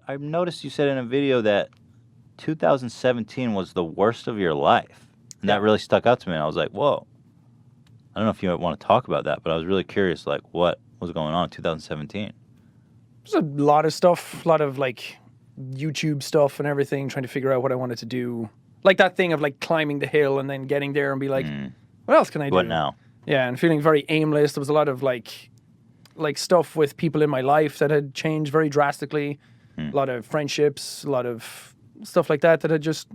I noticed you said in a video that 2017 was the worst of your life. And that really stuck out to me. And I was like, whoa. I don't know if you want to talk about that, but I was really curious, like, what was going on in 2017? There's a lot of stuff, a lot of like YouTube stuff and everything, trying to figure out what I wanted to do. Like that thing of like climbing the hill and then getting there and be like, what else can I do? What now? Yeah, and feeling very aimless. There was a lot of like stuff with people in my life that had changed very drastically. A lot of friendships, a lot of stuff like that had just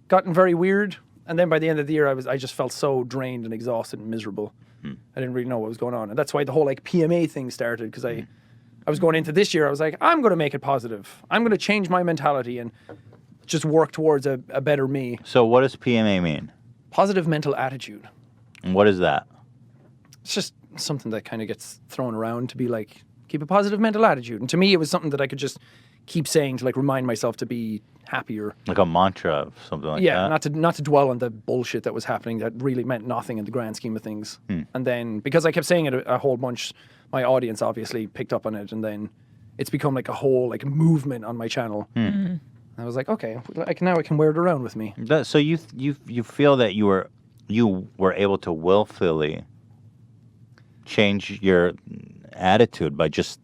gotten very weird. And then by the end of the year, I just felt so drained and exhausted and miserable. I didn't really know what was going on. And that's why the whole like PMA thing started, because I was going into this year, I was like, I'm going to make it positive. I'm going to change my mentality and just work towards a better me. So what does PMA mean? Positive mental attitude. And what is that? It's just something that kind of gets thrown around to be like, keep a positive mental attitude. And to me, it was something that I could just keep saying to like remind myself to be happier. Like a mantra of something like that? Yeah, not to dwell on the bullshit that was happening that really meant nothing in the grand scheme of things. And then, because I kept saying it a whole bunch, my audience obviously picked up on it, and then it's become like a whole like movement on my channel. I was like, okay, now I can wear it around with me. So you feel that you were able to willfully change your attitude by just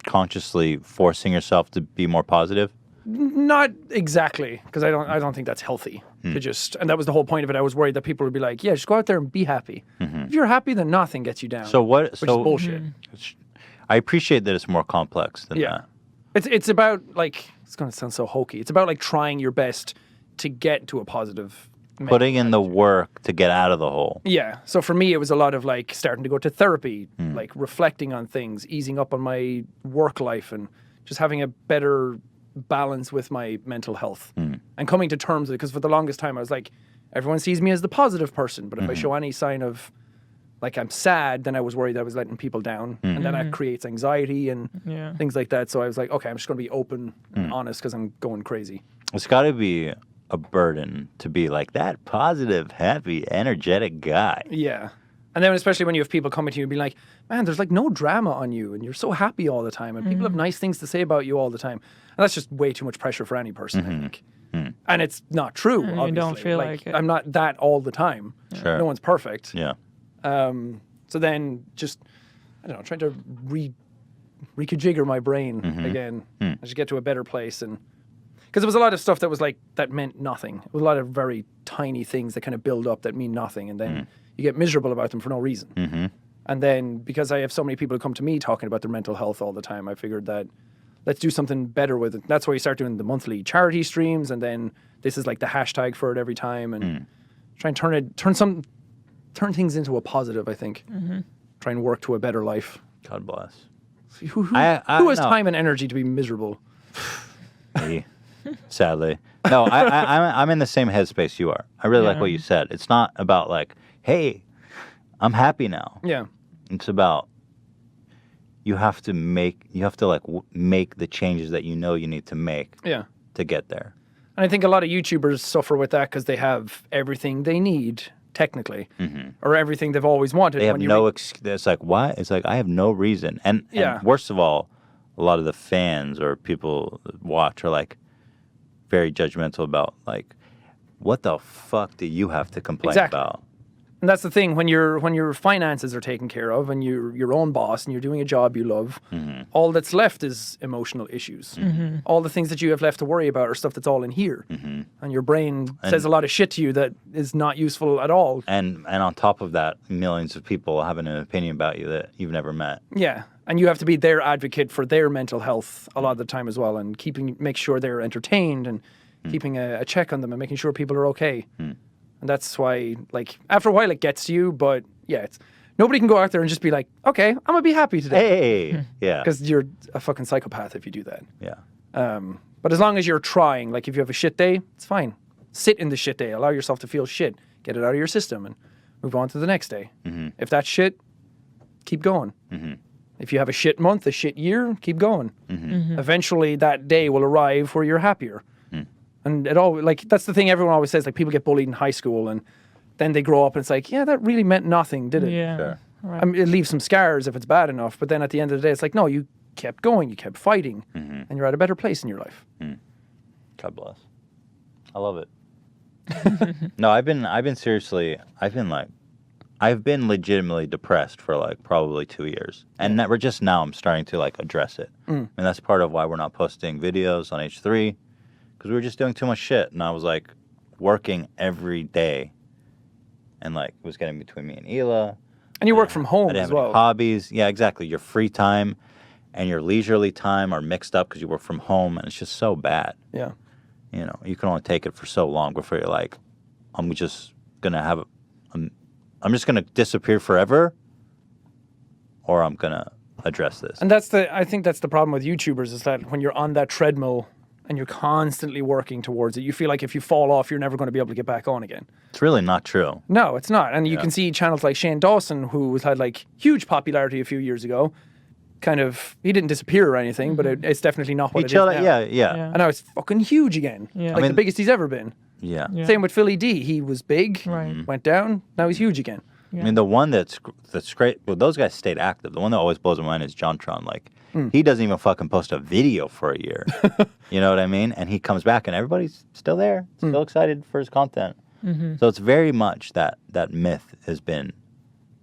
consciously forcing yourself to be more positive? Not exactly, because I don't think that's healthy to just. And that was the whole point of it. I was worried that people would be like, "Yeah, just go out there and be happy. If you're happy, then nothing gets you down." So what? Which is bullshit. I appreciate that it's more complex than that. It's about like, it's going to sound so hokey. It's about like trying your best to get to a positive. Putting in the work to get out of the hole. Yeah. So for me, it was a lot of like starting to go to therapy, like reflecting on things, easing up on my work life, and just having a better balance with my mental health and coming to terms with it. Because for the longest time, I was like, everyone sees me as the positive person, but if I show any sign of like I'm sad, then I was worried that I was letting people down, and then that creates anxiety and things like that. So I was like, okay, I'm just going to be open and honest because I'm going crazy. It's got to be a burden to be like that positive, happy, energetic guy. Yeah. And then especially when you have people coming to you and be like, man, there's like no drama on you and you're so happy all the time and people have nice things to say about you all the time. And that's just way too much pressure for any person, I think. And it's not true, obviously. You don't feel like it. I'm not that all the time. Sure. No one's perfect. Yeah. So then just, I don't know, trying to reconfigure my brain again. I just get to a better place. And because there was a lot of stuff that was like, that meant nothing. It was a lot of very tiny things that kind of build up that mean nothing. And then you get miserable about them for no reason. And then because I have so many people who come to me talking about their mental health all the time, I figured that let's do something better with it. That's why you start doing the monthly charity streams. And then this is like the hashtag for it every time. And try and turn things into a positive, I think. Try and work to a better life. God bless. Who has time and energy to be miserable? Me, sadly. No, I'm in the same headspace you are. I really like what you said. It's not about like, hey, I'm happy now. Yeah. It's about you have to make the changes that you know you need to make to get there. And I think a lot of YouTubers suffer with that because they have everything they need, technically, or everything they've always wanted. They have no excuse. It's like, why? It's like, I have no reason. And worst of all, a lot of the fans or people that watch are like very judgmental about like, what the fuck do you have to complain about? And that's the thing, when your finances are taken care of and you're your own boss and you're doing a job you love, all that's left is emotional issues. All the things that you have left to worry about are stuff that's all in here. And your brain says a lot of shit to you that is not useful at all. And on top of that, millions of people having an opinion about you that you've never met. Yeah. And you have to be their advocate for their mental health a lot of the time as well, and make sure they're entertained and keeping a check on them and making sure people are okay. And that's why, like, after a while it gets to you, but yeah, nobody can go out there and just be like, okay, I'm going to be happy today. Hey, yeah. Because you're a fucking psychopath if you do that. Yeah. But as long as you're trying, like if you have a shit day, it's fine. Sit in the shit day. Allow yourself to feel shit. Get it out of your system and move on to the next day. If that's shit, keep going. If you have a shit month, a shit year, keep going. Eventually that day will arrive where you're happier. And it all, like, that's the thing everyone always says, like, people get bullied in high school and then they grow up and it's like, yeah, that really meant nothing, did it? Yeah. Sure. Right. I mean, it leaves some scars if it's bad enough, but then at the end of the day, it's like, no, you kept going, you kept fighting, Mm-hmm. and you're at a better place in your life. God bless. I love it. No, I've been legitimately depressed for like probably 2 years, and we're just now I'm starting to like address it, and that's part of why we're not posting videos on H3, because we were just doing too much shit, and I was like working every day, and like it was getting between me and Hila. And you work from home I didn't as have any well. hobbies. Yeah, exactly. Your free time and your leisurely time are mixed up because you work from home, and it's just so bad. Yeah. You know, you can only take it for so long before you're like, I'm just gonna disappear forever, or I'm gonna address this. And I think that's the problem with YouTubers, is that when you're on that treadmill and you're constantly working towards it, you feel like if you fall off, you're never going to be able to get back on again. It's really not true. No, it's not. And you can see channels like Shane Dawson, who had like huge popularity a few years ago. He didn't disappear or anything, but it's definitely not what it is now. Yeah. And now it's fucking huge again. Yeah. Like the biggest he's ever been. Yeah. Same with Philly D. He was big, Right. went down, now he's huge again. I mean, the one that's great. Well, those guys stayed active. The one that always blows my mind is JonTron. Like, he doesn't even fucking post a video for a year. You know what I mean? And he comes back, and everybody's still there, still excited for his content. So it's very much that myth has been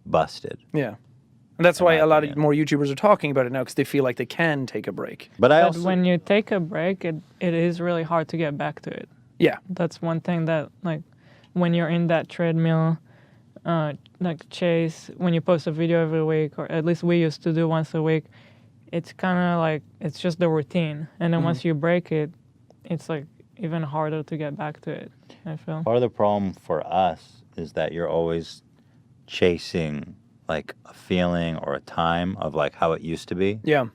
busted. Yeah. And that's why a lot of more YouTubers are talking about it now, because they feel like they can take a break. But when you take a break, it is really hard to get back to it. Yeah. That's one thing that, like, when you're in that treadmill, like chase, when you post a video every week, or at least we used to do once a week, it's kind of like, it's just the routine. And then once you break it, it's like even harder to get back to it, I feel. Part of the problem for us is that you're always chasing like a feeling or a time of like how it used to be. Yeah.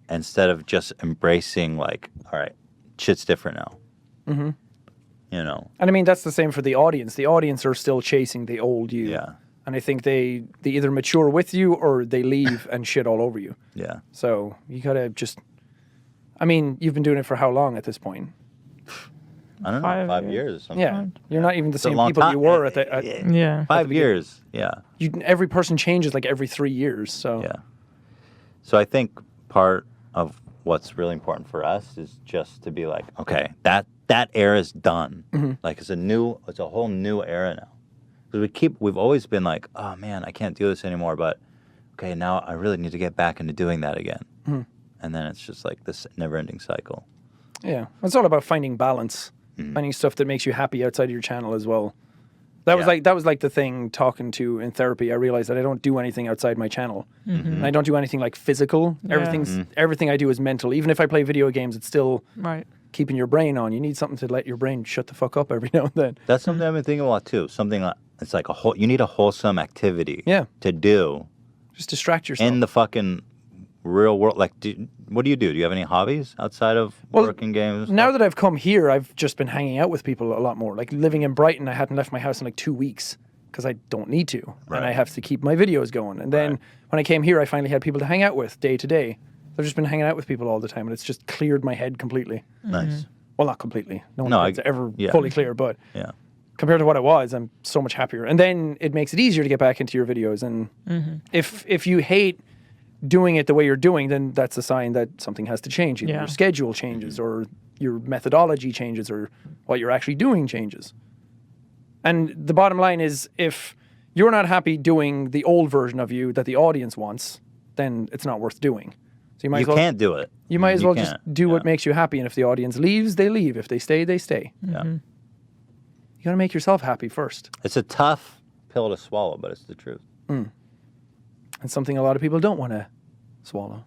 Instead of just embracing like, all right, shit's different now. Mm-hmm. You know. And I mean, that's the same for the audience. The audience are still chasing the old you. Yeah. And I think they either mature with you or they leave and shit all over you. Yeah. So you gotta I mean, you've been doing it for how long at this point? I don't know, 5 years. Yeah. You're not even the same long people time. you were at Yeah. 5 years. Yeah. Every person changes like every 3 years. So Yeah. So I think part of what's really important for us is just to be like, okay, that era is done. Like it's a whole new era now. Because we've always been like, oh man, I can't do this anymore. But okay, now I really need to get back into doing that again. And then it's just like this never-ending cycle. Yeah. It's all about finding balance, finding stuff that makes you happy outside of your channel as well. That was like the thing talking to in therapy. I realized that I don't do anything outside my channel. And I don't do anything like physical. Yeah. Everything I do is mental. Even if I play video games, it's still Right. keeping your brain on. You need something to let your brain shut the fuck up every now and then. That's something I've been thinking about too. Something like, it's like you need a wholesome activity to do. Just distract yourself. In the fucking real world. Like, what do? Do you have any hobbies outside of working games? Now that I've come here, I've just been hanging out with people a lot more. Like living in Brighton, I hadn't left my house in like 2 weeks because I don't need to. Right. And I have to keep my videos going. And then when I came here, I finally had people to hang out with day to day. I've just been hanging out with people all the time, and it's just cleared my head completely. Nice. Well, not completely. It's ever fully clear, but Yeah. compared to what it was, I'm so much happier. And then it makes it easier to get back into your videos. And if you hate doing it the way you're doing, then that's a sign that something has to change. Either your schedule changes, or your methodology changes, or what you're actually doing changes. And the bottom line is, if you're not happy doing the old version of you that the audience wants, then it's not worth doing. So you can't do it. You might as well just do what makes you happy. And if the audience leaves, they leave. If they stay, they stay. Yeah. You got to make yourself happy first. It's a tough pill to swallow, but it's the truth. And something a lot of people don't want to swallow.